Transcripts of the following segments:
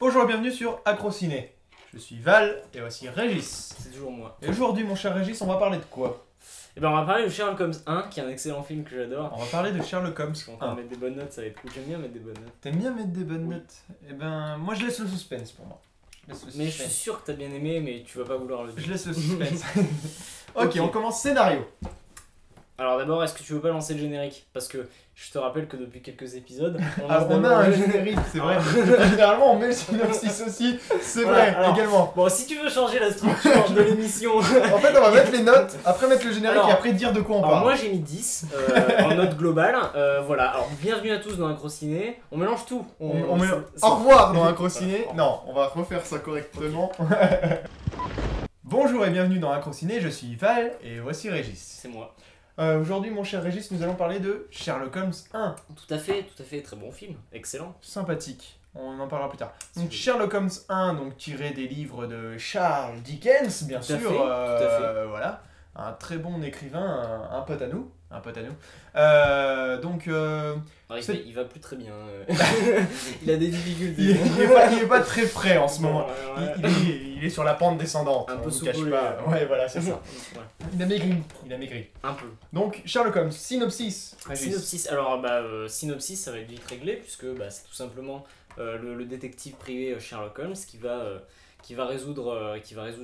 Bonjour et bienvenue sur Acrociné. Je suis Val et voici Régis. C'est toujours moi. Et aujourd'hui, mon cher Régis, on va parler de quoi? Et ben on va parler de Sherlock Holmes 1, qui est un excellent film que j'adore. On va parler de Sherlock Holmes Je vais encore mettre des bonnes notes, ça va être cool. J'aime bien mettre des bonnes notes. T'aimes bien mettre des bonnes notes? Eh ben, moi je laisse le suspense pour moi. Mais je suis sûr que t'as bien aimé, mais tu vas pas vouloir le dire. Je laisse le suspense. Ok, on commence scénario. Alors d'abord, est-ce que tu veux pas lancer le générique? Parce que je te rappelle que depuis quelques épisodes, On a un générique, c'est vrai. Généralement, on met le synopsis aussi, c'est vrai, alors, également. Bon, si tu veux changer la structure de l'émission... En fait, on va mettre les notes, après mettre le générique Alors, et après dire de quoi on Alors parle. moi j'ai mis 10 en note globale. Voilà, alors bienvenue à tous dans Acrociné. On mélange tout. On met au revoir dans Acrociné. Non, on va refaire ça correctement. Bonjour et bienvenue dans Acrociné, je suis Val et voici Régis. C'est moi. Aujourd'hui, mon cher Régis, nous allons parler de Sherlock Holmes 1. Tout à fait, très bon film. Excellent. Sympathique, on en parlera plus tard. Donc Sherlock Holmes 1, donc tiré des livres de Charles Dickens, bien Tout à sûr. fait, tout à fait. Voilà, un très bon écrivain, un pote à nous. Un pote à nous. Alors, il va plus très bien. Il a des difficultés. il est pas très frais en ce moment. Ouais. Il est sur la pente descendante. Un on peu vous cache soucoulé. pas. Ouais, voilà, c'est ça. Ouais. Il a maigri. Il a maigri. Un peu. Donc, Sherlock Holmes, synopsis. Régis. Synopsis. Alors, synopsis, ça va être vite réglé, puisque c'est tout simplement le détective privé Sherlock Holmes qui va résoudre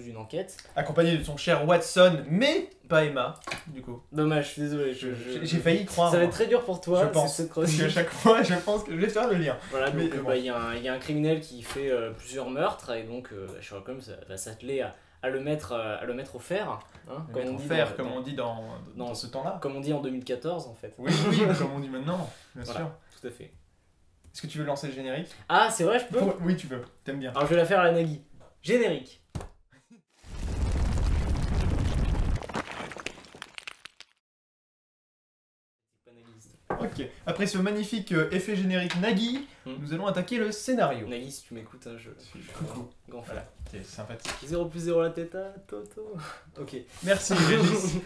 une enquête. Accompagné de son cher Watson, mais pas Emma, du coup. Dommage, je suis désolé. J'ai failli y croire. Ça va être très dur pour toi. Je pense. Cette Parce chronique. qu'à chaque fois, je pense que je vais faire le lien. Voilà, Mais donc bon. il y a un criminel qui fait plusieurs meurtres, et donc Sherlock Holmes va s'atteler à le mettre au fer. Hein, Comme on fer, comme on dit dans ce temps-là. Comme on dit en 2014 en fait. Oui, comme on dit maintenant, bien Voilà. sûr. Tout à fait. Est-ce que tu veux lancer le générique? Ah, c'est vrai, je peux? Oui, tu peux. T'aimes bien. Alors je vais la faire à la Nagui. Générique. Ok. Après ce magnifique effet générique Nagui, nous allons attaquer le scénario. Nagui, si tu m'écoutes, hein, je suis Coucou. grand fan. Voilà, c'est sympathique. 0 plus 0 la tête à Toto. Ok. Merci Régis.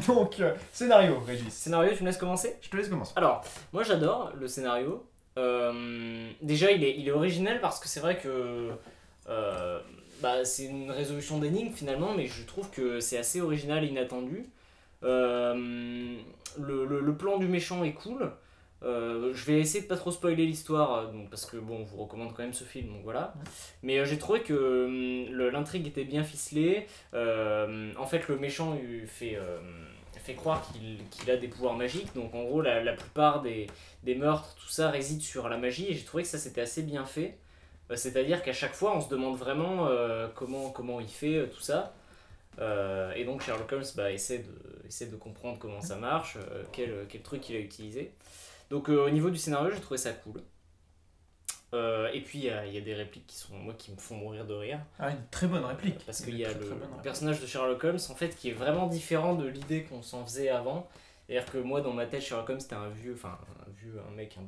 Donc, scénario, Régis. Scénario, tu me laisses commencer? Je te laisse commencer. Alors, moi j'adore le scénario. Déjà, il est original parce que c'est vrai que c'est une résolution d'énigme finalement, mais je trouve que c'est assez original et inattendu. Le plan du méchant est cool. Je vais essayer de pas trop spoiler l'histoire parce que bon, on vous recommande quand même ce film, donc voilà. Mais j'ai trouvé que l'intrigue était bien ficelée. En fait, le méchant fait croire qu'il a des pouvoirs magiques, donc en gros la plupart des meurtres, tout ça réside sur la magie, et j'ai trouvé que ça c'était assez bien fait. C'est-à-dire qu'à chaque fois on se demande vraiment comment il fait tout ça. Et donc Sherlock Holmes essaie de comprendre comment ça marche, quel truc il a utilisé. Donc au niveau du scénario, j'ai trouvé ça cool. Et puis il y a des répliques qui me font mourir de rire. Ah, une très bonne réplique. Parce qu'il y a le personnage de Sherlock Holmes en fait qui est vraiment différent de l'idée qu'on s'en faisait avant. C'est-à-dire que moi dans ma tête Sherlock Holmes c'était un mec un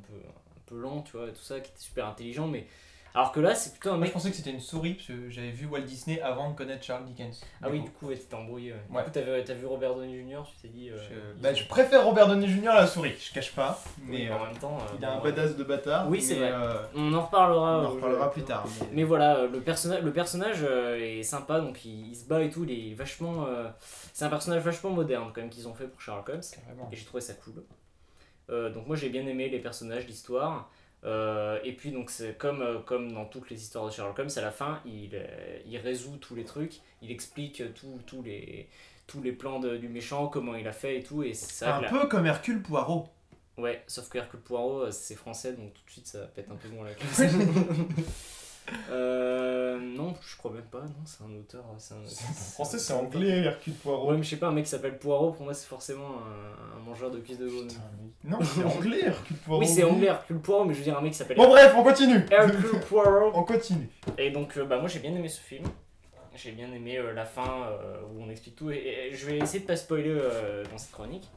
peu lent, tu vois, tout ça, qui était super intelligent, mais alors que là c'est plutôt un Moi, mec. je pensais que c'était une souris parce que j'avais vu Walt Disney avant de connaître Charles Dickens. Ah oui, du coup t'étais embrouillé. Ouais. Ouais. Du coup t'as vu Robert Downey Jr., tu t'es dit. Je préfère Robert Downey Jr. à la souris, je cache pas. Mais Mais en même temps. il a un badass de bâtard. Oui, c'est mais, vrai. On en reparlera. On en reparlera plus tard. Mais voilà, le personnage est sympa, donc il se bat et tout, il est vachement. C'est un personnage vachement moderne quand même qu'ils ont fait pour Sherlock Holmes. Carrément. Et j'ai trouvé ça cool. Donc moi j'ai bien aimé les personnages, l'histoire. Et puis donc c'est comme dans toutes les histoires de Sherlock Holmes, à la fin il résout tous les trucs, il explique tous les plans du méchant, comment il a fait et tout, et c'est vrai Un que peu comme Hercule Poirot. ouais, sauf que Hercule Poirot c'est français, donc tout de suite ça pète un peu moins la classe. Non, je crois même pas, non, c'est un auteur. Français, c'est anglais, Hercule Poirot. Ouais, mais je sais pas, un mec qui s'appelle Poirot, pour moi c'est forcément un mangeur de cuisses de veau. Non, c'est anglais, Hercule Poirot. Oui, c'est anglais Hercule Poirot, mais je veux dire un mec qui s'appelle. Bon, bref, on continue. Hercule Poirot. On continue. Et donc, moi j'ai bien aimé ce film. J'ai bien aimé la fin où on explique tout. Et je vais essayer de pas spoiler dans cette chronique.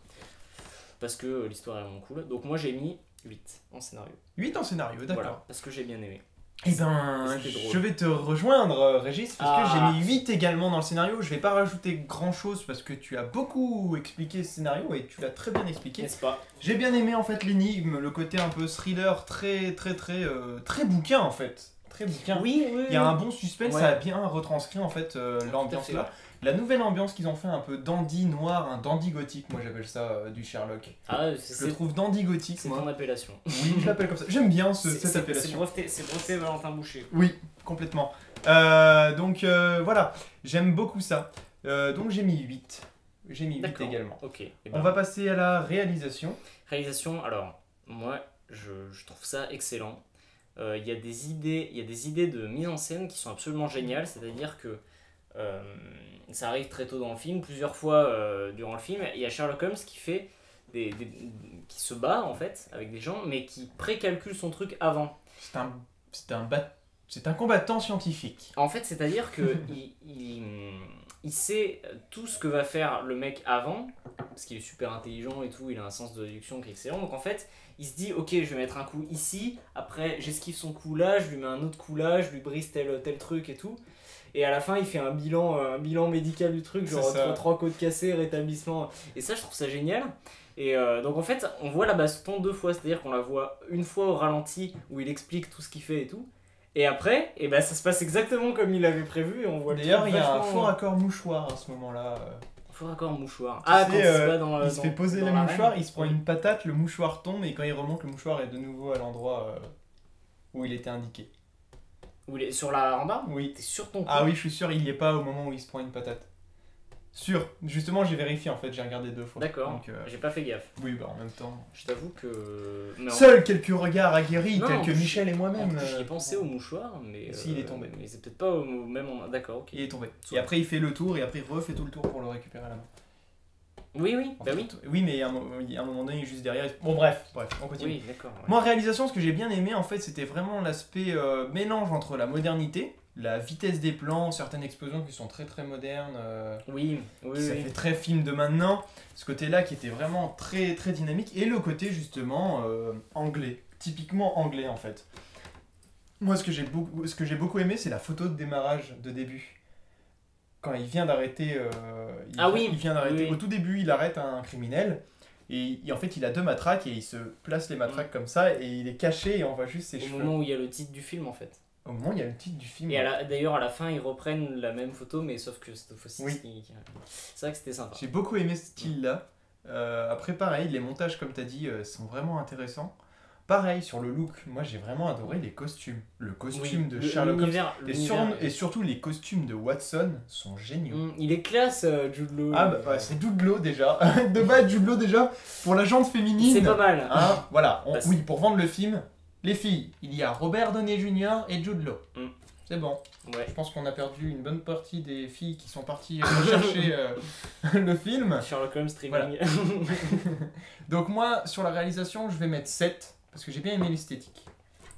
Parce que l'histoire est vraiment cool. Donc, moi j'ai mis 8 en scénario. 8 en scénario, d'accord. Voilà, parce que j'ai bien aimé. Eh ben, C'était drôle. je vais te rejoindre, Régis, parce que j'ai mis 8 également dans le scénario. Je vais pas rajouter grand chose parce que tu as beaucoup expliqué ce scénario et tu l'as très bien expliqué. N'est-ce pas? J'ai bien aimé en fait l'énigme, le côté un peu thriller, très bouquin en fait. très bouquin. Oui, oui. Il y a un bon suspense, Ouais. ça a bien retranscrit en fait Tout l'ambiance à fait, là. La nouvelle ambiance qu'ils ont fait un peu dandy noir, un dandy gothique, moi j'appelle ça du Sherlock. Ah, Je le c'est trouve dandy gothique, c'est moi. ton appellation. Oui, je l'appelle comme ça. J'aime bien cette C'est appellation. breveté Valentin Boucher. Oui, complètement. Donc voilà, j'aime beaucoup ça. Donc j'ai mis 8. J'ai mis 8 D'accord. également. Ok. Eh On ben, va passer à la réalisation. réalisation, alors, moi, je trouve ça excellent. Il y a des idées de mise en scène qui sont absolument géniales, c'est-à-dire que ça arrive très tôt dans le film, plusieurs fois durant le film, il y a Sherlock Holmes qui fait qui se bat en fait avec des gens, mais qui précalcule son truc avant. C'est un combattant scientifique. En fait, c'est-à-dire que il sait tout ce que va faire le mec avant, parce qu'il est super intelligent et tout, il a un sens de déduction qui est excellent. Donc en fait, il se dit, ok, je vais mettre un coup ici, après j'esquive son coup là, je lui mets un autre coup là, je lui brise tel truc et tout. Et à la fin, il fait un bilan médical du truc, genre C'est ça. 3 côtes cassées, rétablissement. Et ça, je trouve ça génial. Et donc en fait, on voit la baston 2 fois, c'est-à-dire qu'on la voit une fois au ralenti où il explique tout ce qu'il fait et tout. Et après, et ben, ça se passe exactement comme il avait prévu et on voit le D'ailleurs, truc il y a un vachement- faux raccord mouchoir à ce moment-là. Faux raccord mouchoir. Tu Ah, sais, quand il se bat dans il se fait poser dans le l'arène. mouchoir, il se prend Oui. une patate, le mouchoir tombe et quand il remonte, le mouchoir est de nouveau à l'endroit où il était indiqué. Où il est sur la rambarde. Oui. T'es sur ton coup. Ah oui, je suis sûr, il y est pas au moment où il se prend une patate. Sûr. Justement, j'ai vérifié en fait, j'ai regardé 2 fois. D'accord, Donc, j'ai pas fait gaffe. oui, bah en même temps. Je t'avoue que. Mais en- Seuls quelques regards aguerris, Non, tels en que plus, Michel et En moi-même. plus, j'y ai pensé au mouchoir, mais. Si, il est tombé. Mais c'est peut-être pas au même moment. D'accord, ok. Il est tombé. Soit. Et après, il fait le tour et après, il refait tout le tour pour le récupérer à la main. Oui, oui, En bah fait, oui. Oui, mais à un moment donné, il est juste derrière. Bon, bref, on continue. Oui, d'accord. ouais. Moi, en réalisation, ce que j'ai bien aimé, en fait, c'était vraiment l'aspect mélange entre la modernité, la vitesse des plans, certaines explosions qui sont très très modernes, Oui, oui, ça oui. fait très film de maintenant, ce côté-là qui était vraiment très très dynamique, et le côté justement anglais, typiquement anglais en fait. Moi, ce que j'ai beaucoup aimé, c'est la photo de démarrage de début. Quand il vient d'arrêter, Ah oui, il vient d'arrêter. oui, oui. Au tout début, il arrête un criminel. Et en fait, il a 2 matraques et il se place les matraques comme ça et il est caché et on voit juste ses Au cheveux. moment où il y a le titre du film, en fait. Au moment où il y a le titre du film. Et d'ailleurs, à la fin, ils reprennent la même photo, mais sauf que cette fois-ci, Oui. c'est vrai que c'était sympa. J'ai beaucoup aimé ce style-là. Après, pareil, les montages, comme tu as dit, sont vraiment intéressants. Pareil, sur le look, moi j'ai vraiment adoré les costumes. Le costume de Sherlock Holmes et surtout les costumes de Watson sont géniaux. Il est classe, Jude Law. Ah bah, c'est Jude Law déjà. De base, Jude Law déjà, pour la jante féminine. C'est pas mal. Hein, voilà, Bah, oui, pour vendre le film, les filles, il y a Robert Downey Jr. et Jude Law. Mm. C'est bon. Ouais. Je pense qu'on a perdu une bonne partie des filles qui sont parties rechercher le film. Sherlock Holmes streaming. Donc moi, sur la réalisation, je vais mettre 7, parce que j'ai bien aimé l'esthétique.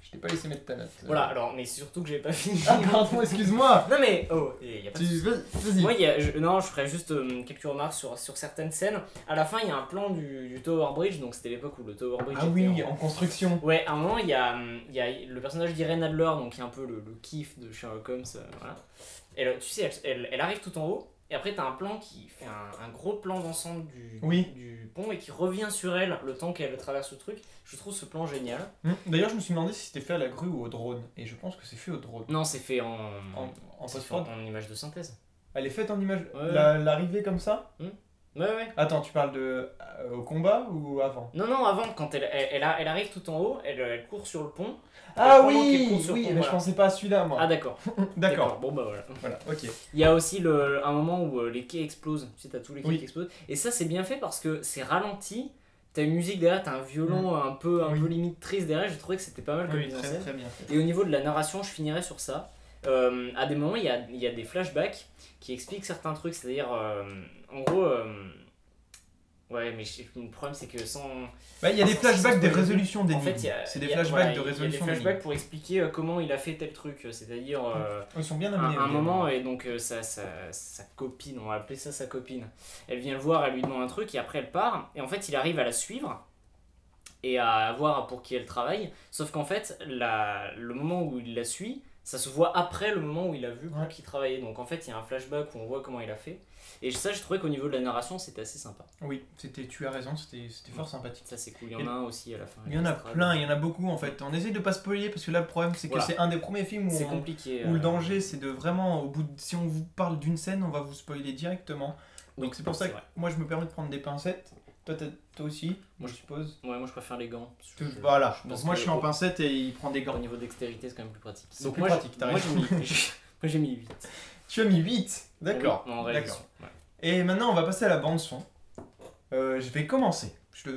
Je t'ai pas laissé mettre ta note. Voilà, alors, mais c'est surtout que j'ai pas fini. Ah pardon, excuse-moi. Non mais, oh, y a pas de souci. Vas-y. Moi, non, je ferais juste quelques remarques sur certaines scènes. À la fin, il y a un plan du Tower Bridge, donc c'était l'époque où le Tower Bridge Ah était oui, en construction. Ouais, à un moment, il y a le personnage d'Irene Adler, donc qui est un peu le kiff de Sherlock Holmes. Voilà. Tu sais, elle arrive tout en haut, et après, t'as un plan qui fait un gros plan d'ensemble du pont et qui revient sur elle le temps qu'elle traverse le truc. Je trouve ce plan génial. D'ailleurs, je me suis demandé si c'était fait à la grue ou au drone, et je pense que c'est fait au drone. Non, c'est fait en C'est post-prod, en image de synthèse. Elle est faite en image. Ouais. L'arrivée comme ça. Ouais. Attends, tu parles de au combat ou avant? Non, avant, quand elle arrive tout en haut, elle court sur le pont. Ah pendant qu'elle oui, court sur le pont, mais je voilà. pensais pas à celui-là moi. Ah, d'accord. D'accord. Bon, bah voilà. Voilà, ok. Il y a aussi un moment où les quais explosent. Tu sais, t'as tous les quais Oui. qui explosent. Et ça, c'est bien fait parce que c'est ralenti. T'as une musique derrière, t'as un violon un peu limite triste derrière. J'ai trouvé que c'était pas mal comme Oui, mise en très, scène. très bien fait. Et au niveau de la narration, je finirai sur ça. À des moments, il y a des flashbacks qui expliquent certains trucs. C'est-à-dire, en gros. Ouais, mais le problème, c'est que sans. Bah, il y a des sans flashbacks des spoiler, résolutions En d'énigmes. fait, C'est des flashbacks de Il y a résolution des d'énigmes. flashbacks pour expliquer comment il a fait tel truc. C'est-à-dire. Ils sont bien À amenés. un moment, et donc sa copine, on va appeler ça sa copine, elle vient le voir, elle lui demande un truc et après elle part. Et en fait, il arrive à la suivre et à voir pour qui elle travaille. Sauf qu'en fait, le moment où il la suit, ça se voit après le moment où il a vu Ouais. qu'il travaillait. Donc en fait, il y a un flashback où on voit comment il a fait. Et ça, j'ai trouvé qu'au niveau de la narration, c'était assez sympa. Oui, tu as raison, c'était fort sympathique. Ça, c'est cool. Il y en a un aussi à la fin. Il y en a Estrade. plein, il y en a beaucoup en fait. On essaie de pas spoiler parce que là le problème c'est que Voilà. c'est un des premiers films C'est compliqué. où le danger c'est de vraiment, si on vous parle d'une scène, on va vous spoiler directement. Oui, Donc c'est pour ça que vrai. moi je me permets de prendre des pincettes. Toi aussi, Moi, je suppose. Ouais, moi je préfère les gants. Voilà, pense donc moi que je suis en pincette et il prend des Au gants. niveau dextérité, c'est quand même plus pratique. C'est Donc plus moi, pratique, t'as moi, raison. j'ai mis 8. Tu as mis 8, d'accord. Oui, en réalisation. Ouais. Et maintenant on va passer à la bande son. Je vais commencer. Je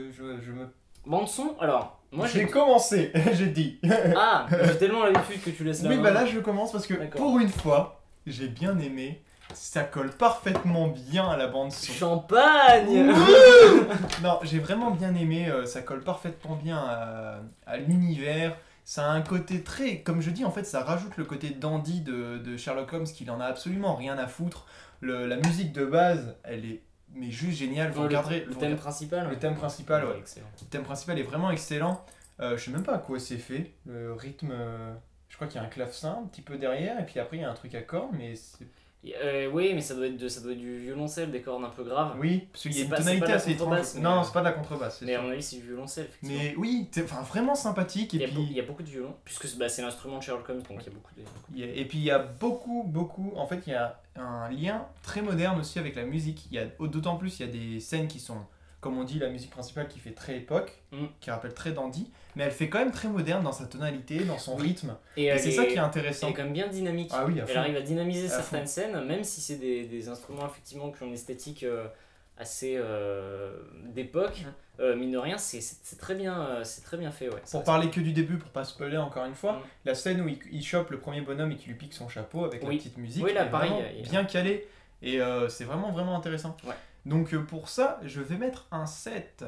Bande son, alors, moi j'ai j'ai. commencé, j'ai dit. Ah, j'ai tellement l'habitude que tu laisses la Oui, main. bah là je commence parce que D'accord. pour une fois, j'ai bien aimé. Ça colle parfaitement bien à la bande son. Champagne. Non, j'ai vraiment bien aimé. Ça colle parfaitement bien à l'univers. Ça a un côté très, comme je dis, en fait, ça rajoute le côté dandy de Sherlock Holmes qu'il en a absolument rien à foutre. La musique de base, elle est mais juste géniale. Vous Ouais, regarderez le thème principal. le thème principal, ouais. Excellent. Le thème principal est vraiment excellent. Je sais même pas à quoi c'est fait. Le rythme, je crois qu'il y a un clavecin un petit peu derrière, et puis après il y a un truc à cordes, mais c'est... Oui, mais ça doit être du violoncelle, des cordes un peu graves. Oui, parce qu'il y a C'est une pas- c'est tonalité pas de la assez étrange. contrebasse, mais- Non, c'est pas de la contrebasse, c'est Mais à sûr. mon avis, c'est du violoncelle, effectivement. Mais oui, enfin, vraiment sympathique, et Il puis... y a beaucoup de violons, puisque c'est l'instrument de Sherlock Holmes, donc il y a beaucoup de. Et puis il y a beaucoup, en fait il y a un lien très moderne aussi avec la musique. Il y a, d'autant plus il y a des scènes qui sont, comme on dit, la musique principale qui fait très époque, qui rappelle très dandy, mais elle fait quand même très moderne dans sa tonalité, dans son rythme. Et c'est ça qui est intéressant. Elle est quand même bien dynamique. Ah oui, à Elle fond. arrive à dynamiser À certaines scènes, même si c'est des instruments effectivement qui ont une esthétique assez d'époque. Mine de rien, c'est très bien fait. Ouais. Pour parler que du début, pour pas spoiler encore une fois, Mm. la scène où il chope le premier bonhomme et qu'il lui pique son chapeau avec Oui. la petite musique, Oui, là, est pareil, vraiment il y a- bien calé. Et c'est vraiment intéressant. Ouais. Donc pour ça, je vais mettre un 7.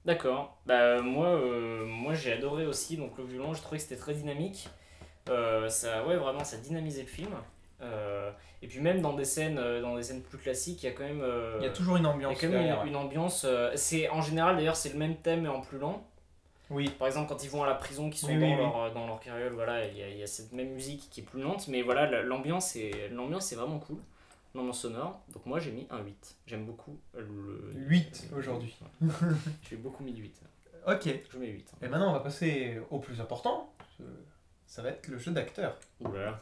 D'accord. Bah, moi j'ai adoré aussi. Donc le violon, je trouvais que c'était très dynamique. Vraiment, ça dynamisait le film. Et puis même dans des scènes plus classiques, il y a quand même. Il y a toujours une il y a ambiance quand même derrière. une ambiance. C'est en général d'ailleurs c'est le même thème mais en plus lent. Oui. Par exemple quand ils vont à la prison, qui sont Oui, dans leur carriole, voilà, il y a cette même musique qui est plus lente, mais voilà l'ambiance est vraiment cool. L'ambiance sonore. Donc moi j'ai mis un 8. J'aime beaucoup le 8 aujourd'hui. J'ai beaucoup mis 8. Ok. Je mets 8. Et maintenant, on va passer au plus important. Ça va être le jeu d'acteur. Ouh là là.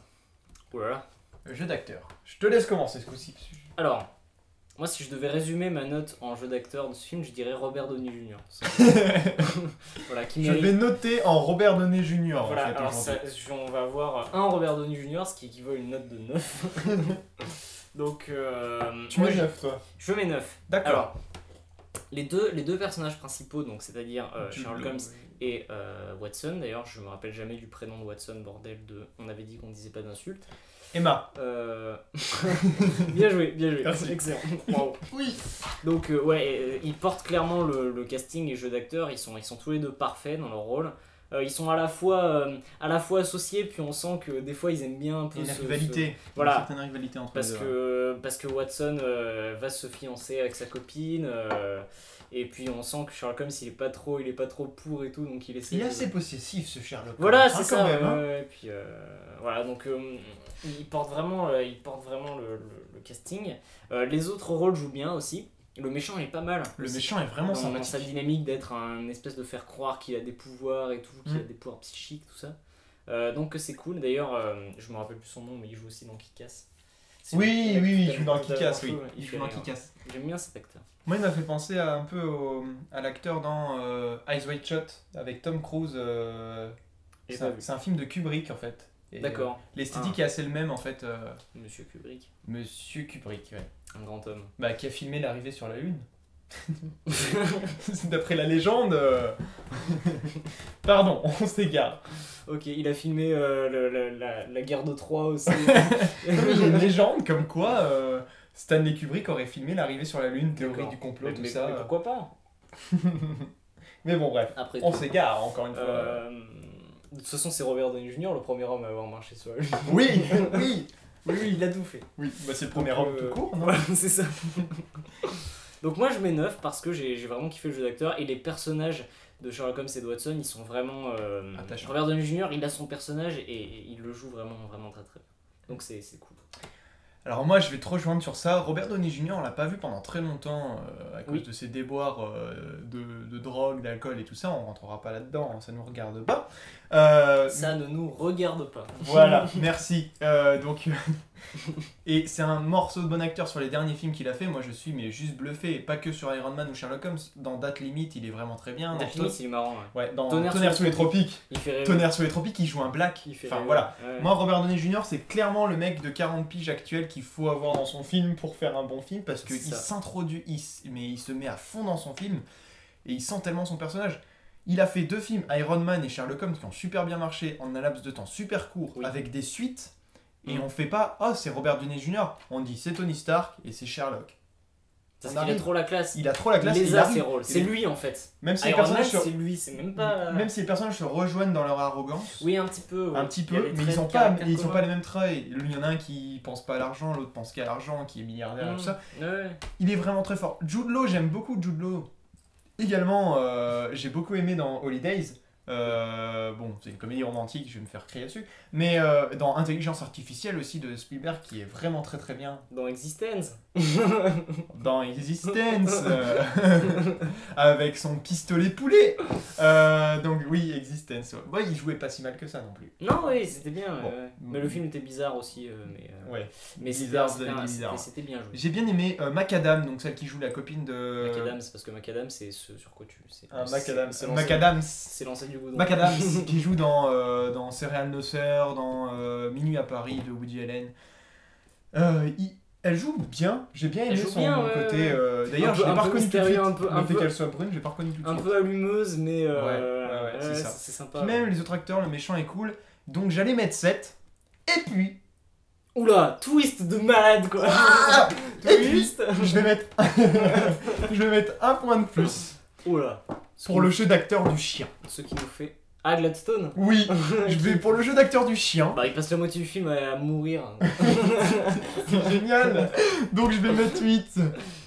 Ouh là là. Le jeu d'acteur. Je te laisse commencer ce coup-ci. Alors, moi, si je devais résumer ma note en jeu d'acteur de ce film, je dirais Robert Downey Jr. Voilà, qui Je mérite. vais noter en Robert Downey Jr. Voilà, en fait, alors aujourd'hui. on va avoir un Robert Downey Jr., ce qui équivaut à une note de 9. Donc, Tu moi, mets 9, toi. je mets 9. D'accord. Alors, les deux personnages principaux, donc c'est-à-dire Tu- Sherlock Holmes et Watson, d'ailleurs, je me rappelle jamais du prénom de Watson, bordel de. On avait dit qu'on disait pas d'insultes. Emma. Bien joué, Merci. excellent. Bravo. Oui. Donc ils portent clairement le casting et le jeu d'acteurs, ils sont tous les deux parfaits dans leur rôle. Ils sont à la fois associés, puis on sent que des fois ils aiment bien un peu Il y a une rivalité. Voilà. Une certaine rivalité entre parce les deux. parce que Watson va se fiancer avec sa copine, et puis on sent que Sherlock Holmes il est pas trop pour et tout, donc il essaie Il est de- assez possessif, ce Sherlock. voilà, Holmes, c'est hein, ça. quand même. Hein. Et puis voilà, donc il porte vraiment le casting. Les autres rôles jouent bien aussi. Le méchant est pas mal. Le méchant est vraiment dans sa sympathique. dynamique d'être un espèce de faire croire qu'il a des pouvoirs et tout, qu'il a des pouvoirs psychiques, tout ça. Donc c'est cool. D'ailleurs, je me rappelle plus son nom, mais il joue aussi dans Kick-Ass. C'est Oui, le mec il totalement- joue dans Kick-Ass, oui. totalement fou, Il fait joue dans rire. Kick-Ass. J'aime bien cet acteur. Moi, il m'a fait penser un peu à l'acteur dans Eyes Wide Shut avec Tom Cruise. J'ai C'est pas un, vu. c'est un film de Kubrick en fait. Et, D'accord. l'esthétique est assez le même en fait. Monsieur Kubrick, Monsieur Kubrick, ouais. un grand homme. Bah, qui a filmé l'arrivée sur la Lune. C'est d'après la légende. Pardon, on s'égare. Ok, il a filmé la guerre de Troie aussi. Il y a une légende comme quoi Stanley Kubrick aurait filmé l'arrivée sur la Lune, théorie D'accord. du complot, tout mais ça. pourquoi pas? Mais bon, bref, Après on tout. s'égare encore une fois. De toute façon, c'est Robert Downey Jr., le premier homme à avoir marché sur la Lune. Oui, oui, Oui, il a tout fait. oui. Bah, c'est le premier Donc, homme tout court, non? Voilà, c'est ça. Donc moi je mets 9 parce que j'ai vraiment kiffé le jeu d'acteur et les personnages de Sherlock Holmes et de Watson, ils sont vraiment... Attachants. Robert Downey Jr., il a son personnage et il le joue vraiment, vraiment très très bien. Donc c'est cool. Alors moi je vais te rejoindre sur ça. Robert Downey Jr. on l'a pas vu pendant très longtemps à cause Oui. de ses déboires de drogue, d'alcool et tout ça. On rentrera pas là-dedans, hein, ça nous regarde pas. Ça ne nous regarde pas. Voilà, merci. Et c'est un morceau de bon acteur sur les derniers films qu'il a fait. Moi je suis mais juste bluffé. Et pas que sur Iron Man ou Sherlock Holmes. Dans Date Limite il est vraiment très bien. Dans Date Limite, il est marrant. Ouais. Ouais, dans Tonnerre Tonnerre sous les tropiques. Il fait rêver. Tonnerre sous les tropiques, il joue un black. Il fait Enfin rêver. voilà. Ouais. Moi, Robert Downey Jr., c'est clairement le mec de 40 piges actuel qu'il faut avoir dans son film pour faire un bon film parce qu'il C'est ça. s'introduit, mais il se met à fond dans son film et il sent tellement son personnage. Il a fait 2 films, Iron Man et Sherlock Holmes, qui ont super bien marché en un laps de temps super court Oui. avec des suites. Et Mm. on fait pas, oh c'est Robert Downey Jr., on dit c'est Tony Stark et c'est Sherlock. Parce On qu'il a arrive. trop la classe. Il a trop la classe. Il et les il a arrive. ses rôles. C'est Et lui en fait. Même si les Iron Man, personnages c'est lui, c'est même pas. même si les personnages se rejoignent dans leur arrogance. Oui, un petit peu. Ouais. Un petit Il y a peu, des mais traits ils ont de pas, caractère ils ont communs. pas les mêmes traits. Il y en a un qui pense pas à l'argent, l'autre pense qu'à l'argent, qui est milliardaire et tout ça. Ouais. Il est vraiment très fort. Jude Law, j'aime beaucoup Jude Law. Également, j'ai beaucoup aimé dans Holidays. Bon, c'est une comédie romantique, je vais me faire crier dessus. Mais dans Intelligence Artificielle aussi de Spielberg, qui est vraiment très très bien. Dans Existence. Dans Existence, avec son pistolet poulet. Donc oui, Existence. Ouais, il jouait pas si mal que ça non plus. Non, oui, c'était bien. Bon. Mais le film était bizarre aussi. Ouais. Mais Bizarre, c'était bizarre. c'était bien joué. J'ai bien aimé Macadam, donc celle qui joue la copine de... Macadam, c'est parce que Macadam, c'est ce sur quoi tu. Macadam. C'est Macadams. C'est l'ancêtre du goudron. Macadams qui joue dans Serial Nocer, dans Minuit à Paris de Woody Allen. Elle joue bien, j'ai bien aimé Elle joue son bien, ouais, côté. ouais. D'ailleurs, Un je peu- l'ai un pas peu reconnu tout de suite. mystérieux, un Le fait peu- qu'elle soit brune, je l'ai pas reconnu tout de Un suite. peu allumeuse, mais. Ouais, c'est ça. C'est sympa. Puis même les autres acteurs, le méchant est cool. Donc j'allais mettre 7. Et puis, Oula, twist de malade quoi. Ah et puis, Twist. je vais mettre, je vais mettre un point de plus Oula. pour le jeu d'acteur du chien. Ce qui nous fait. Ah, Gladstone. Oui, je vais pour le jeu d'acteur du chien. Bah, il passe la moitié du film à mourir. C'est génial. Donc je vais mettre 8.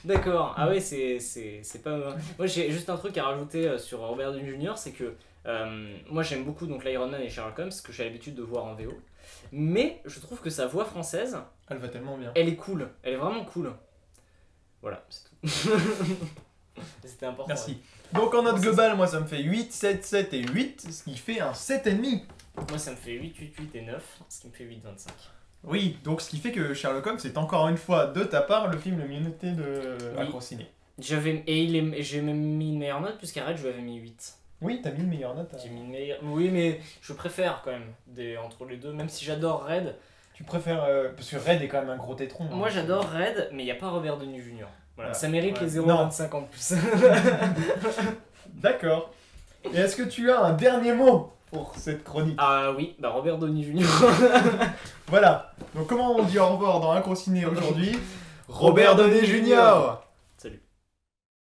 D'accord. Ah ouais, c'est pas mal. Moi, j'ai juste un truc à rajouter sur Robert Downey Jr., c'est que moi j'aime beaucoup donc l'Iron Man et Sherlock Holmes, que j'ai l'habitude de voir en VO. Mais je trouve que sa voix française, Elle va tellement bien. elle est cool. Elle est vraiment cool. Voilà, c'est tout. C'était important. Merci. Donc en note globale, moi ça me fait 8, 7, 7 et 8, ce qui fait un 7,5. Ouais. Moi, ça me fait 8, 8, 8 et 9, ce qui me fait 8, 25. Oui, donc ce qui fait que Sherlock Holmes est encore une fois, de ta part, le film le mieux noté de Oui. Acrociné. J'ai même mis une meilleure note, puisqu'Arrête, je lui avais mis 8. Oui, t'as mis une meilleure note. J'ai mis une meilleure. Oui, mais je préfère quand même entre les deux, même si j'adore Red. Tu préfères... parce que Red est quand même un gros tétron. hein. Moi, j'adore Red, mais il n'y a pas Robert Downey Jr. Voilà, Ah, ça mérite ouais. les Non. 0,25 en plus. D'accord. Et est-ce que tu as un dernier mot pour cette chronique? Ah oui, bah Robert Downey Jr. Voilà. Donc comment on dit au revoir dans Acrociné aujourd'hui? Robert Downey Jr.